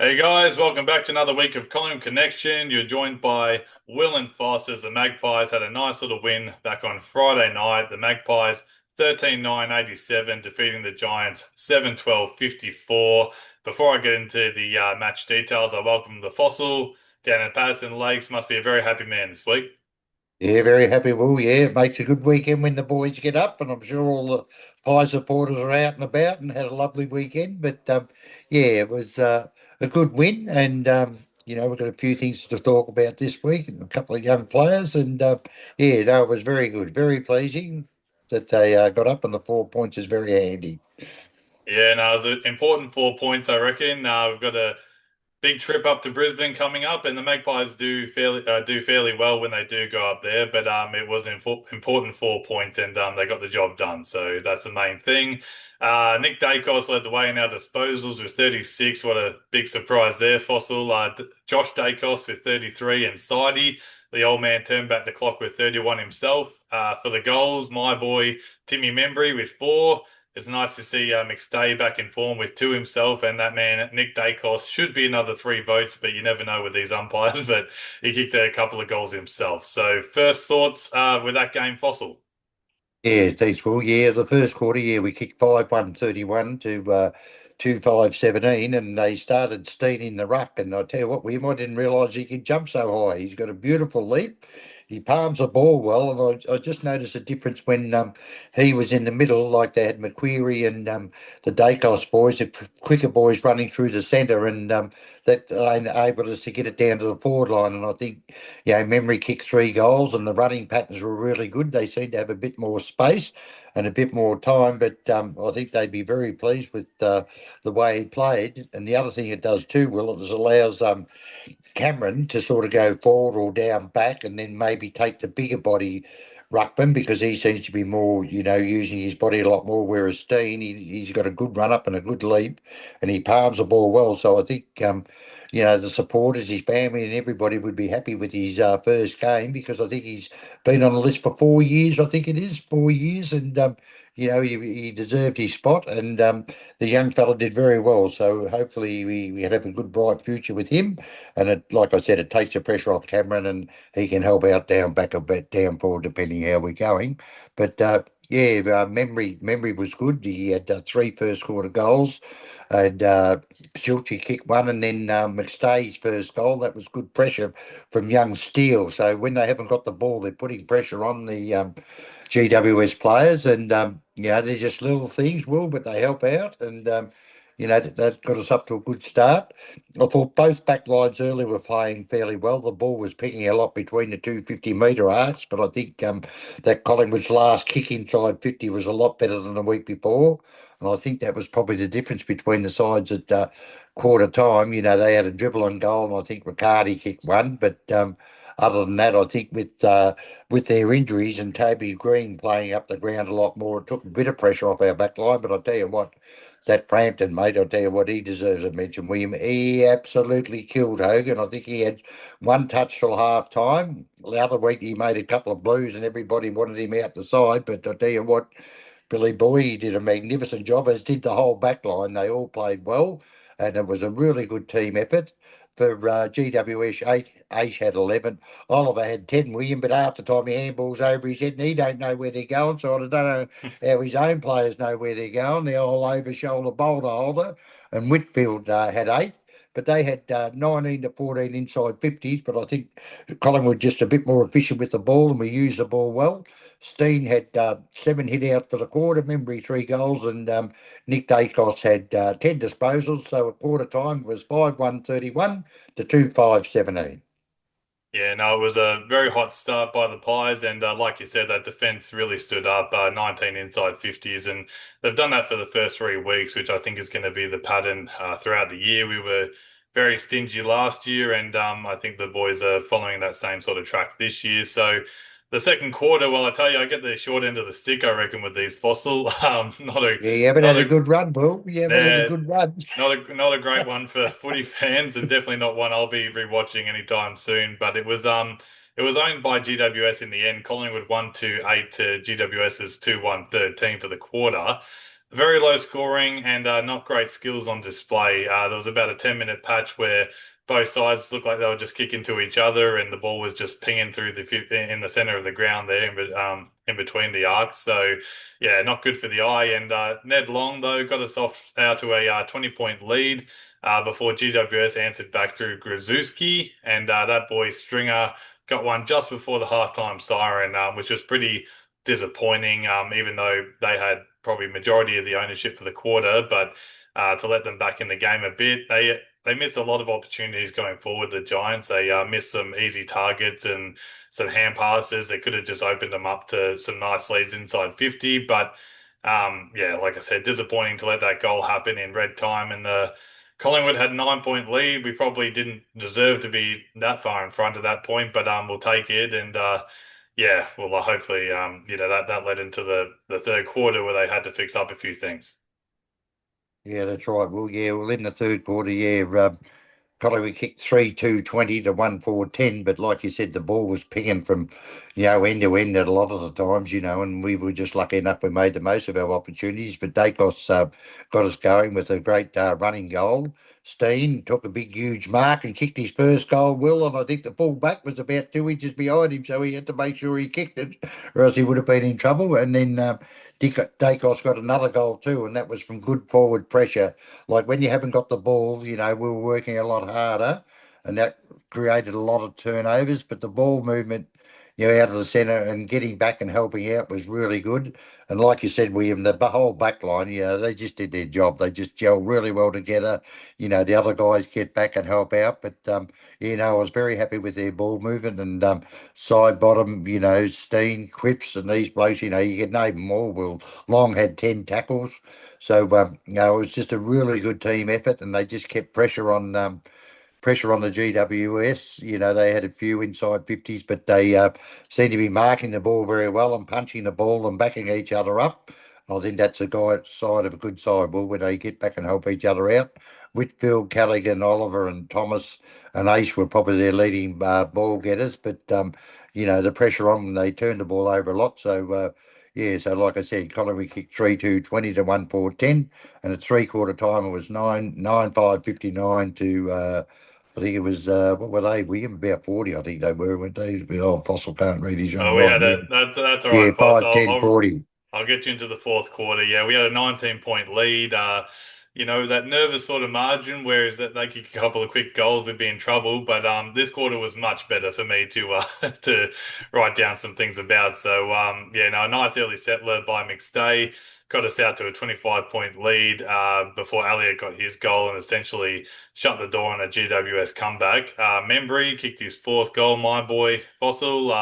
Hey guys, welcome back to another week of Collingwood Connection. You're joined by Will and Foss as the Magpies had a nice little win back on Friday night. The Magpies 13-9-87 defeating the Giants 7-12-54. Before I get into the match details, I welcome the Fossil down in Patterson Lakes. Must be a very happy man this week. Yeah, very happy. Well, yeah, it makes a good weekend when the boys get up, and I'm sure all the Pie supporters are out and about and had a lovely weekend. But yeah, it was a good win, and we've got a few things to talk about this week, and a couple of young players, and yeah, no, it was very good, very pleasing that they got up, and the 4 points is very handy. Yeah, no, it was an important 4 points, I reckon. We've got a big trip up to Brisbane coming up, and the Magpies do fairly well when they do go up there. But it was an important 4 points, and they got the job done. So that's the main thing. Nick Dacos led the way in our disposals with 36. What a big surprise there, Fossil. Josh Dacos with 33, and Sidey, the old man, turned back the clock with 31 himself. For the goals, my boy Timmy Membry with 4. It's nice to see McStay back in form with 2 himself, and that man Nick Dacos should be another 3 votes, but you never know with these umpires. But he kicked a couple of goals himself. So first thoughts with that game, Fossil. Yeah, thanks, Will. Yeah, the first quarter, yeah, we kicked 5-1-31 to 2-5-17, and they started Steen in the ruck. And I tell you what, William, I didn't realise he could jump so high. He's got a beautiful leap. He palms the ball well, and I just noticed a difference when he was in the middle, like they had McQueary and the Dacos boys, the quicker boys running through the centre, and that enabled us to get it down to the forward line. And I think Memory kicked 3 goals, and the running patterns were really good. They seemed to have a bit more space and a bit more time, but I think they'd be very pleased with the way he played. And the other thing it does too, Will, it allows Cameron to sort of go forward or down back, and then maybe take the bigger body ruckman because he seems to be more, using his body a lot more. Whereas Steen, he's got a good run up and a good leap, and he palms the ball well. So I think, the supporters, his family, and everybody would be happy with his first game because I think he's been on the list for 4 years. I think it is 4 years, and he deserved his spot, and the young fella did very well. So hopefully we have a good bright future with him. And like I said, it takes the pressure off Cameron, and he can help out down back a bit, down forward, depending how we're going. But yeah, memory was good. He had 3 first quarter goals, and Silchi kicked one, and then McStay's first goal. That was good pressure from young Steele. So when they haven't got the ball, they're putting pressure on the GWS players, and they're just little things, Will, but they help out, and that got us up to a good start. I thought both back lines earlier were playing fairly well. The ball was picking a lot between the two 50-metre arcs, but I think that Collingwood's last kick inside 50 was a lot better than the week before. And I think that was probably the difference between the sides at quarter time. They had a dribble and goal, and I think Riccardi kicked one. But other than that, I think with their injuries and Toby Green playing up the ground a lot more, it took a bit of pressure off our back line. But I'll tell you what, that Frampton, mate, I'll tell you what, he deserves a mention, William. He absolutely killed Hogan. I think he had one touch till half time. The other week he made a couple of blues and everybody wanted him out the side. But I'll tell you what, Billy Boy, he did a magnificent job, as did the whole back line. They all played well, and it was a really good team effort. For GWS, Ace had 11. Oliver had 10, William, but half the time he handballs over his head and he don't know where they're going. So I don't know how his own players know where they're going. The old over-shoulder boulder holder. And Whitfield had 8. But they had 19 to 14 inside 50s. But I think Collingwood just a bit more efficient with the ball, and we used the ball well. Steen had 7 hit out for the quarter, Membry 3 goals, and Nick Dacos had 10 disposals. So at quarter time it was 5-1-31 to 2-5-17. Yeah, no, it was a very hot start by the Pies, and like you said, that defense really stood up. 19 inside 50s, and they've done that for the first 3 weeks, which I think is going to be the pattern throughout the year. We were very stingy last year, and I think the boys are following that same sort of track this year. So the second quarter, well, I tell you, I get the short end of the stick, I reckon, with these Fossil. Not a, Yeah, you haven't not had a a, good run, Will. You haven't had a nah, good run. not a great one for footy fans, and definitely not one I'll be rewatching anytime soon. But it was owned by GWS in the end. Collingwood 1-2-8 to GWS's 2-1-13 for the quarter. Very low scoring and not great skills on display. There was about a 10-minute patch where both sides looked like they were just kicking to each other, and the ball was just pinging through in the center of the ground there, in between the arcs. So, yeah, not good for the eye. And Ned Long though got us off out to a 20-point lead before GWS answered back through Grzuski, and that boy Stringer got one just before the halftime siren, which was pretty disappointing, even though they had probably majority of the ownership for the quarter. But to let them back in the game a bit, they missed a lot of opportunities going forward. The Giants, they missed some easy targets and some hand passes that could have just opened them up to some nice leads inside 50. But yeah, like I said, disappointing to let that goal happen in red time. And the Collingwood had a 9-point lead. We probably didn't deserve to be that far in front at that point, but we'll take it. And yeah, well, hopefully, that led into the third quarter where they had to fix up a few things. Yeah, that's right. Well, in the third quarter, yeah, probably we kicked 3-2-20 to 1-4-10, but like you said, the ball was pinging from, end to end at a lot of the times, and we were just lucky enough we made the most of our opportunities. But Dacos got us going with a great running goal. Steen took a big, huge mark and kicked his first goal, Will, and I think the full back was about 2 inches behind him, so he had to make sure he kicked it, or else he would have been in trouble. And then Dacos got another goal too, and that was from good forward pressure. Like when you haven't got the ball, we were working a lot harder, and that created a lot of turnovers. But the ball movement, out of the centre and getting back and helping out was really good. And like you said, William, the whole back line, they just did their job. They just gelled really well together. The other guys get back and help out. But, I was very happy with their ball movement and side bottom, Steen, Cripps, and these blokes, you could name them all. Well, Long had 10 tackles. So, it was just a really good team effort, and they just kept pressure on the GWS. They had a few inside 50s, but they seemed to be marking the ball very well and punching the ball and backing each other up. I think that's a guy side of a good side ball where they get back and help each other out. Whitfield, Callaghan, Oliver, and Thomas and Ace were probably their leading ball getters, but the pressure on them, they turned the ball over a lot. So yeah, so like I said, Collingwood kicked 3-2-20 to 1-4-10, and at three-quarter time it was 9-5-59 to I think it was what were they? William about 40, I think they were, weren't they? Oh, Fossil can't read his own We writing. had Yeah, that's all yeah, right, Foss. 5, 10, 40. I'll get you into the fourth quarter. Yeah, we had a 19-point lead. That nervous sort of margin, whereas that they kick a couple of quick goals, we'd be in trouble. But this quarter was much better for me to to write down some things about. So yeah, no, a nice early settler by McStay got us out to a 25-point lead before Elliott got his goal and essentially shut the door on a GWS comeback. Membry kicked his fourth goal, my boy Fossil.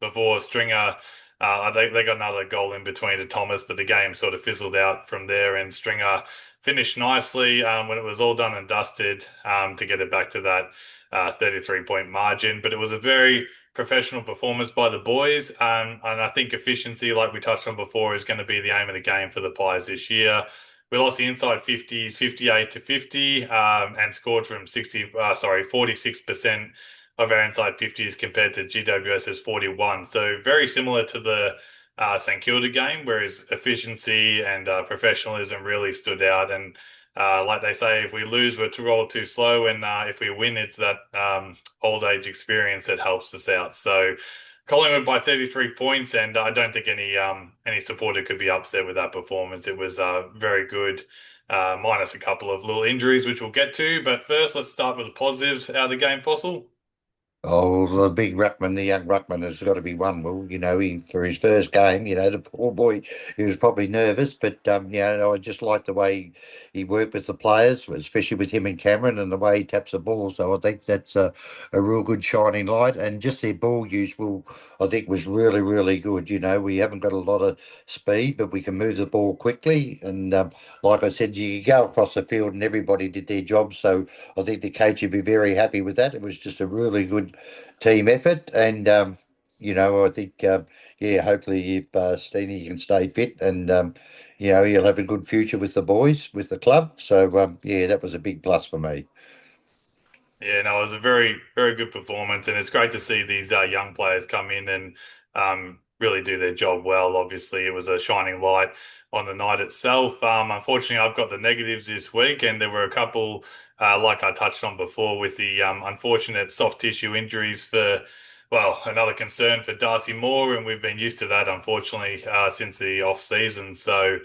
Before Stringer. They got another goal in between to Thomas, but the game sort of fizzled out from there. And Stringer finished nicely when it was all done and dusted to get it back to that 33-point margin. But it was a very professional performance by the boys. And I think efficiency, like we touched on before, is going to be the aim of the game for the Pies this year. We lost the inside 50s, 58 to 50, and scored from 46% of our inside 50s compared to GWS's 41. So very similar to the St Kilda game, whereas efficiency and professionalism really stood out. And like they say, if we lose, we're too roll too slow, and if we win, it's that old age experience that helps us out. So Collingwood by 33 points, and I don't think any supporter could be upset with that performance. It was very good. Minus a couple of little injuries, which we'll get to. But first, let's start with the positives out of the game, Fossil. Oh, the big ruckman, the young ruckman has got to be one. Well, he for his first game, the poor boy, he was probably nervous, but I just like the way he worked with the players, especially with him and Cameron, and the way he taps the ball. So I think that's a real good shining light, and just their ball use will, I think, was really, really good. We haven't got a lot of speed, but we can move the ball quickly, and like I said, you could go across the field, and everybody did their job. So I think the coach would be very happy with that. It was just a really good team effort, and I think yeah, hopefully if Steenie can stay fit, and he'll have a good future with the boys, with the club. So yeah, that was a big plus for me. Yeah, no, it was a very, very good performance, and it's great to see these young players come in and really do their job well. Obviously, it was a shining light on the night itself. Unfortunately, I've got the negatives this week, and there were a couple, like I touched on before, with the unfortunate soft tissue injuries for, well, another concern for Darcy Moore, and we've been used to that, unfortunately, since the off season. So.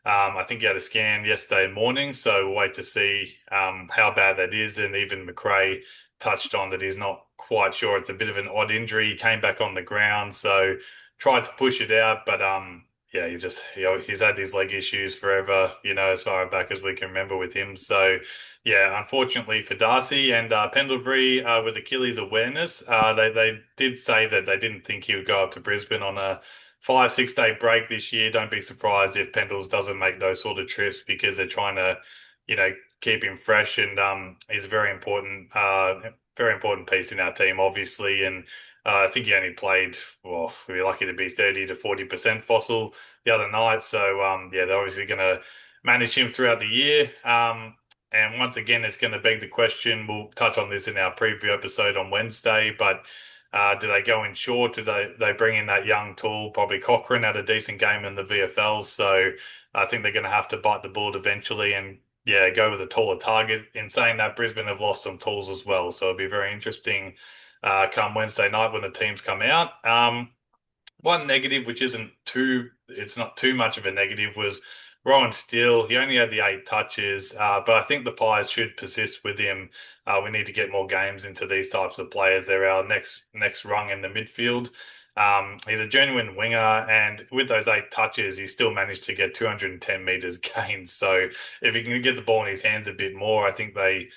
I think he had a scan yesterday morning, so we'll wait to see how bad that is. And even McRae touched on that he's not quite sure. It's a bit of an odd injury. He came back on the ground, so tried to push it out, but yeah, he's had these leg issues forever, as far back as we can remember with him. So yeah, unfortunately for Darcy and Pendlebury with Achilles awareness, they did say that they didn't think he would go up to Brisbane on a 5, 6 day break this year. Don't be surprised if Pendles doesn't make those sort of trips because they're trying to, you know, keep him fresh and he's a very important piece in our team, obviously. And I think he only played, well, we're lucky to be 30 to 40% fossil the other night. So yeah, they're obviously going to manage him throughout the year. And once again, it's going to beg the question. We'll touch on this in our preview episode on Wednesday, but do they go in short? Do they bring in that young tool? Probably Cochrane had a decent game in the VFL, so I think they're going to have to bite the bullet eventually and yeah, go with a taller target. In saying that, Brisbane have lost some tools as well, so it'll be very interesting come Wednesday night when the teams come out. One negative, which it's not too much of a negative, was Rowan Steele. He only had the 8 touches, but I think the Pies should persist with him. We need to get more games into these types of players. They're our next rung in the midfield. He's a genuine winger, and with those 8 touches, he still managed to get 210 meters gained. So if he can get the ball in his hands a bit more, I think they,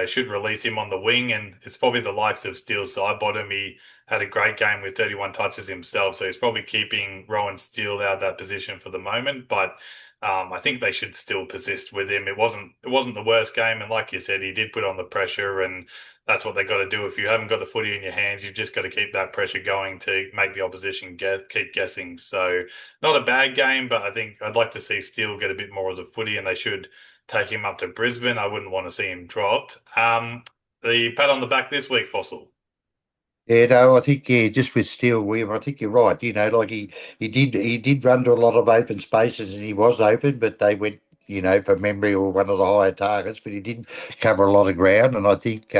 should release him on the wing. And it's probably the likes of Steele side bottom. He had a great game with 31 touches himself, so he's probably keeping Rowan Steele out of that position for the moment. But I think they should still persist with him. It wasn't the worst game, and like you said, he did put on the pressure, and that's what they got to do. If you haven't got the footy in your hands, you've just got to keep that pressure going to make the opposition keep guessing. So not a bad game, but I think I'd like to see Steele get a bit more of the footy, and they should take him up to Brisbane. I wouldn't want to see him dropped. The pat on the back this week, Fossil. Yeah, no, I think just with Steele, William, I think you're right. Like he did run to a lot of open spaces and he was open, but they went, for memory or one of the higher targets, but he didn't cover a lot of ground. And I think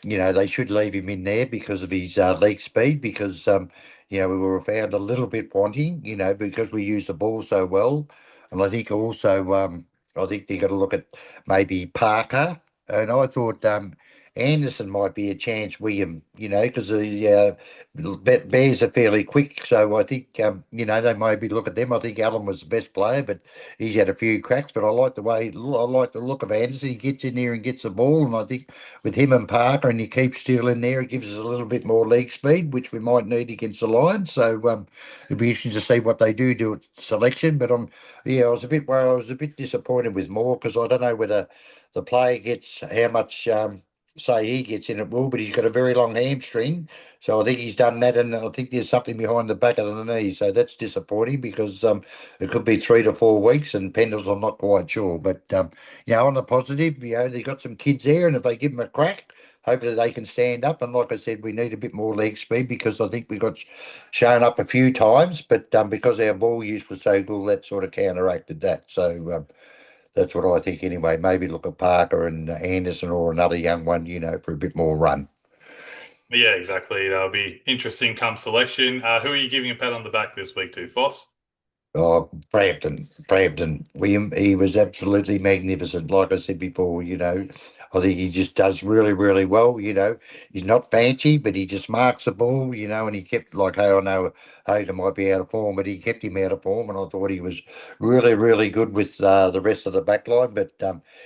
they should leave him in there because of his leg speed, because we were found a little bit wanting, because we use the ball so well. And I think also, I think they got to look at maybe Parker. And I thought Anderson might be a chance, William, because the Bears are fairly quick. So I think, they maybe look at them. I think Allen was the best player, but he's had a few cracks. But I like the look of Anderson. He gets in there and gets the ball. And I think with him and Parker, and you keep Steele in there, it gives us a little bit more leg speed, which we might need against the Lions. So it'll be interesting to see what they do at selection. But yeah, I was a bit disappointed with Moore because I don't know whether the player gets how much. Say he gets in it will, but he's got a very long hamstring, so I think he's done that, and I think there's something behind the back of the knee, so that's disappointing because it could be 3 to 4 weeks, and Pendles I'm not quite sure, but on the positive, they got some kids there, and if they give them a crack, hopefully they can stand up. And like I said, we need a bit more leg speed because I think we got shown up a few times, but because our ball use was so good, that sort of counteracted that. So that's what I think anyway. Maybe look at Parker and Anderson or another young one, for a bit more run. Yeah, exactly. That'll be interesting come selection. Who are you giving a pat on the back this week to, Foss? Oh, Frampton, William, he was absolutely magnificent. Like I said before, I think he just does really, really well. He's not fancy, but he just marks the ball, and he kept, like, hey, I know Hogan might be out of form, but he kept him out of form. And I thought he was really, really good with the rest of the back line. But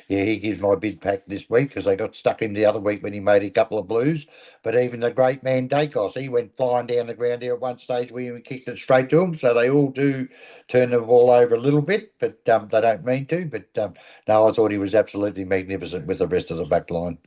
yeah, he gives my bid pack this week because they got stuck in the other week when he made a couple of blues. But even the great man Dacos, he went flying down the ground there at one stage where he kicked it straight to him. So they all do turn the ball over a little bit, but they don't mean to. But no, I thought he was absolutely magnificent with the rest of the back line.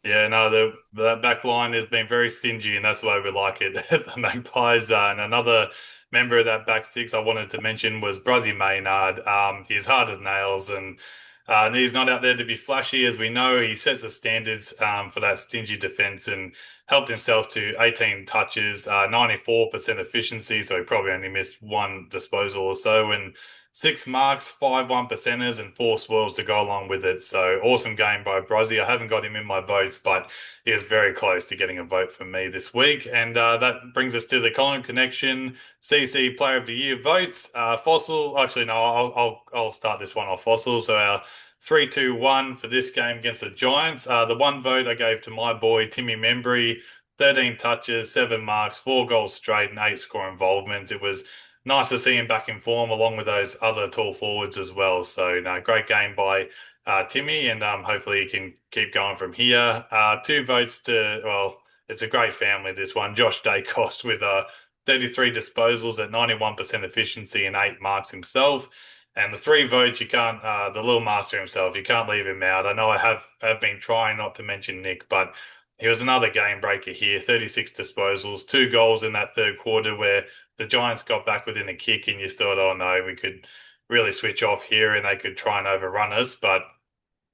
Yeah, no, that back line has been very stingy, and that's the way we like it at the Magpies. And another member of that back six I wanted to mention was Bruzzy Maynard. He's hard as nails, and And he's not out there to be flashy, as we know. He sets the standards for that stingy defense and helped himself to 18 touches, 94% efficiency, so he probably only missed one disposal or so, and 6 marks, five one percenters, and four swirls to go along with it. So awesome game by Brozzy. I haven't got him in my votes, but he is very close to getting a vote from me this week. And that brings us to the Colin Connection CC Player of the Year votes. Fossil, actually, no, I'll start this one off. Fossil. So our 3-2-1 for this game against the Giants. The one vote I gave to my boy Timmy Membry, 13 touches, 7 marks, 4 goals straight, and 8 score involvements. It was nice to see him back in form along with those other tall forwards as well. So, no, great game by Timmy, and hopefully he can keep going from here. Two votes to, well, it's a great family, this one. Josh Dacos with 33 disposals at 91% efficiency and 8 marks himself. And the three votes, you can't, the little master himself, you can't leave him out. I know have been trying not to mention Nick, but he was another game breaker here. 36 disposals, 2 goals in that third quarter where the Giants got back within a kick, and you thought, oh no, we could really switch off here and they could try and overrun us. But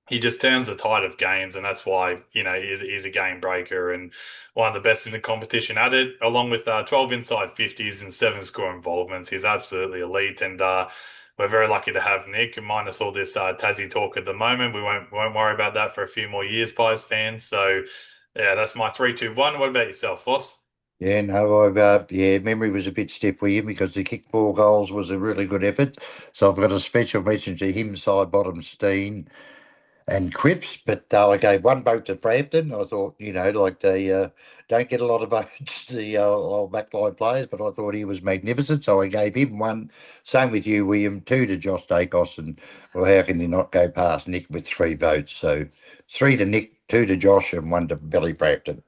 he just turns the tide of games, and that's why, he's a game breaker and one of the best in the competition at it, along with 12 inside 50s and 7 score involvements. He's absolutely elite, and we're very lucky to have Nick. And minus all this Tassie talk at the moment, we won't worry about that for a few more years, Pies fans. So, yeah, that's my 3-2-1. What about yourself, Foss? Yeah, no, memory was a bit stiff for him because the kick 4 goals was a really good effort. So I've got a special mention to him, side bottom Steen and Cripps, but I gave one vote to Frampton. I thought, like they don't get a lot of votes, the old backline players, but I thought he was magnificent, so I gave him one. Same with you, William, two to Josh Dacos, and well, how can you not go past Nick with 3 votes? So 3 to Nick, 2 to Josh, and one to Billy Frampton.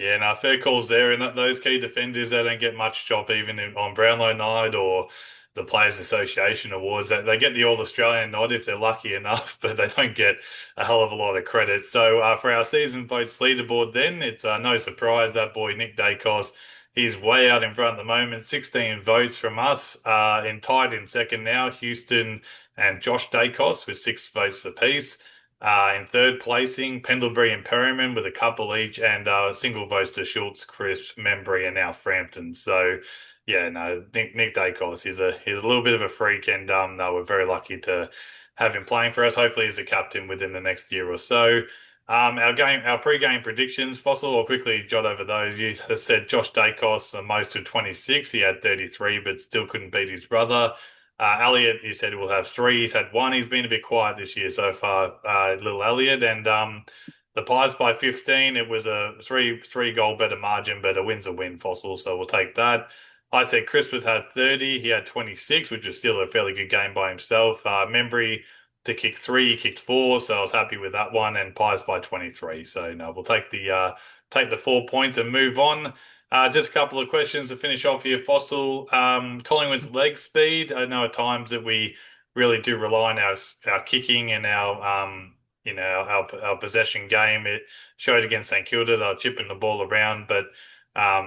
Yeah, no, fair calls there. And those key defenders, they don't get much chop even on Brownlow night or the Players Association Awards. They get the All Australian nod if they're lucky enough, but they don't get a hell of a lot of credit. So for our season votes leaderboard, then it's no surprise that boy Nick Dacos, he's way out in front at the moment. 16 votes from us. And tied in second now, Houston and Josh Dacos with 6 votes apiece. In third placing, Pendlebury and Perryman with a couple each, and single votes to Schultz, Crisp, Membry, and now Frampton. So, yeah, no, Nick Dacos he's a little bit of a freak, and no, we're very lucky to have him playing for us. Hopefully, he's a captain within the next year or so. Our pre-game predictions, Fossil. I'll quickly jot over those. You said Josh Dacos the most with 26. He had 33, but still couldn't beat his brother. Elliot, you said will have three. He's had one. He's been a bit quiet this year so far, little Elliot. And the Pies by 15. It was a three goal better margin, but a win's a win, Fossil. So we'll take that. I said Crispus had 30. He had 26, which was still a fairly good game by himself. Membry to kick three, he kicked four, so I was happy with that one. And Pies by 23. So no, we'll take the 4 points and move on. Just a couple of questions to finish off here, Fossil. Collingwood's leg speed. I know at times that we really do rely on our kicking and our possession game. It showed against St Kilda they're chipping the ball around, but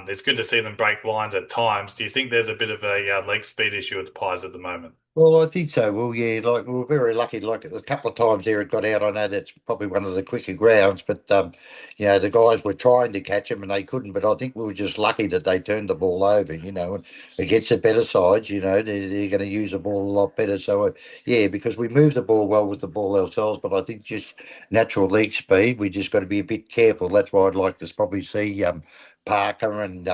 it's good to see them break lines at times. Do you think there's a bit of a leg speed issue with the Pies at the moment? Well, I think so. Well, yeah, like we were very lucky. Like a couple of times there, it got out. I know that's probably one of the quicker grounds, but the guys were trying to catch him and they couldn't. But I think we were just lucky that they turned the ball over. And against the better sides, they're going to use the ball a lot better. So yeah, because we move the ball well with the ball ourselves, but I think just natural leg speed, we just got to be a bit careful. That's why I'd like to probably see Parker and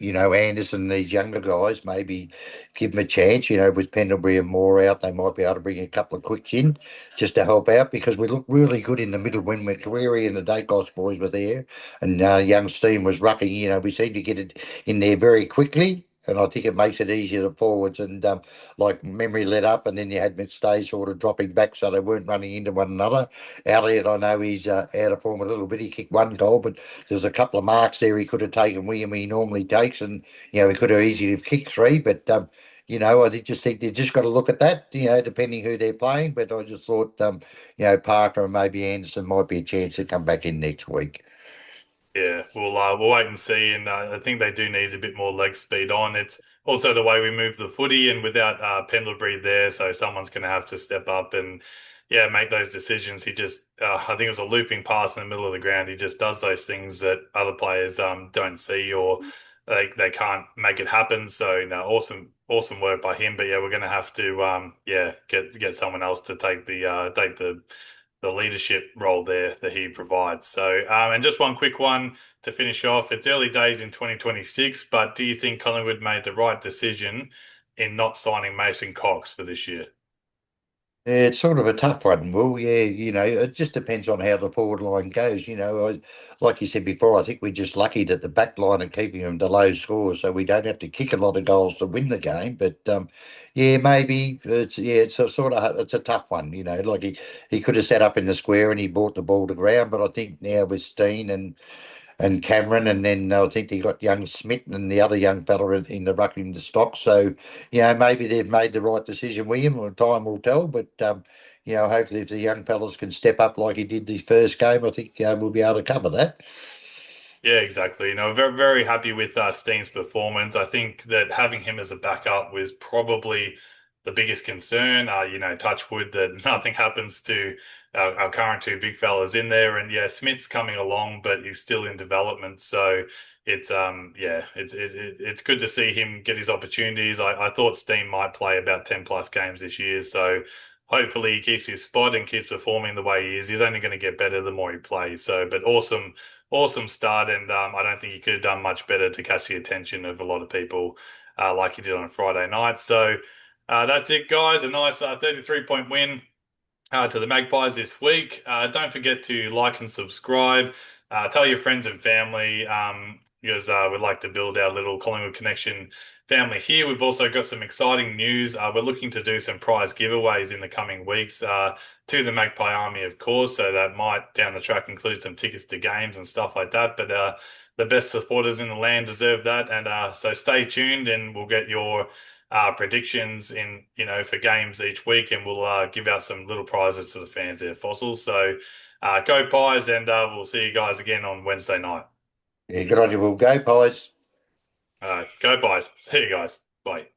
Anderson, these younger guys, maybe give them a chance. With Pendlebury and Moore out, they might be able to bring a couple of quicks in just to help out because we look really good in the middle when McQuarrie and the Dacos boys were there and young Steen was rucking. We seem to get it in there very quickly. And I think it makes it easier to forwards and like memory let up and then you had McStay sort of dropping back so they weren't running into one another. Elliot, I know he's out of form a little bit. He kicked one goal, but there's a couple of marks there he could have taken William he normally takes and he could have easily have kicked three, but just think they just got to look at that, depending who they're playing. But I just thought, Parker and maybe Anderson might be a chance to come back in next week. Yeah, we'll wait and see, and I think they do need a bit more leg speed on. It's also the way we move the footy, and without Pendlebury there, so someone's going to have to step up and yeah, make those decisions. He just, I think it was a looping pass in the middle of the ground. He just does those things that other players don't see, or they can't make it happen. So no, awesome work by him. But yeah, we're gonna have to yeah, get someone else to take the leadership role there that he provides. So and just one quick one to finish off. It's early days in 2026, but do you think Collingwood made the right decision in not signing Mason Cox for this year? Yeah, it's sort of a tough one. Well, yeah, it just depends on how the forward line goes. Like you said before, I think we're just lucky that the back line are keeping them to low scores, so we don't have to kick a lot of goals to win the game. But yeah, maybe it's a sort of it's a tough one. Like he could have sat up in the square and he brought the ball to ground, but I think now with Steen and Cameron, and then I think they got young Smith and the other young fella in the ruck in the stock. So, maybe they've made the right decision, William. Well, time will tell. But hopefully, if the young fellas can step up like he did the first game, I think we'll be able to cover that. Yeah, exactly. Very happy with Steen's performance. I think that having him as a backup was probably the biggest concern. Touch wood that nothing happens to our current two big fellas in there. And yeah, Smith's coming along, but he's still in development. So it's yeah, it's good to see him get his opportunities. I thought Steen might play about 10 plus games this year. So hopefully he keeps his spot and keeps performing the way he is. He's only going to get better the more he plays. So, but awesome start, and I don't think he could have done much better to catch the attention of a lot of people like he did on Friday night. So that's it, guys. A nice 33-point win to the Magpies this week. Don't forget to like and subscribe. Tell your friends and family because we'd like to build our little Collingwood Connection family here. We've also got some exciting news. We're looking to do some prize giveaways in the coming weeks to the Magpie Army, of course. So that might down the track include some tickets to games and stuff like that. But the best supporters in the land deserve that. And so stay tuned and we'll get your predictions in for games each week, and we'll give out some little prizes to the fans there, Fossils. So go Pies, and we'll see you guys again on Wednesday night. Yeah, good on you. We'll go, Pies. Go Pies. See you guys. Bye.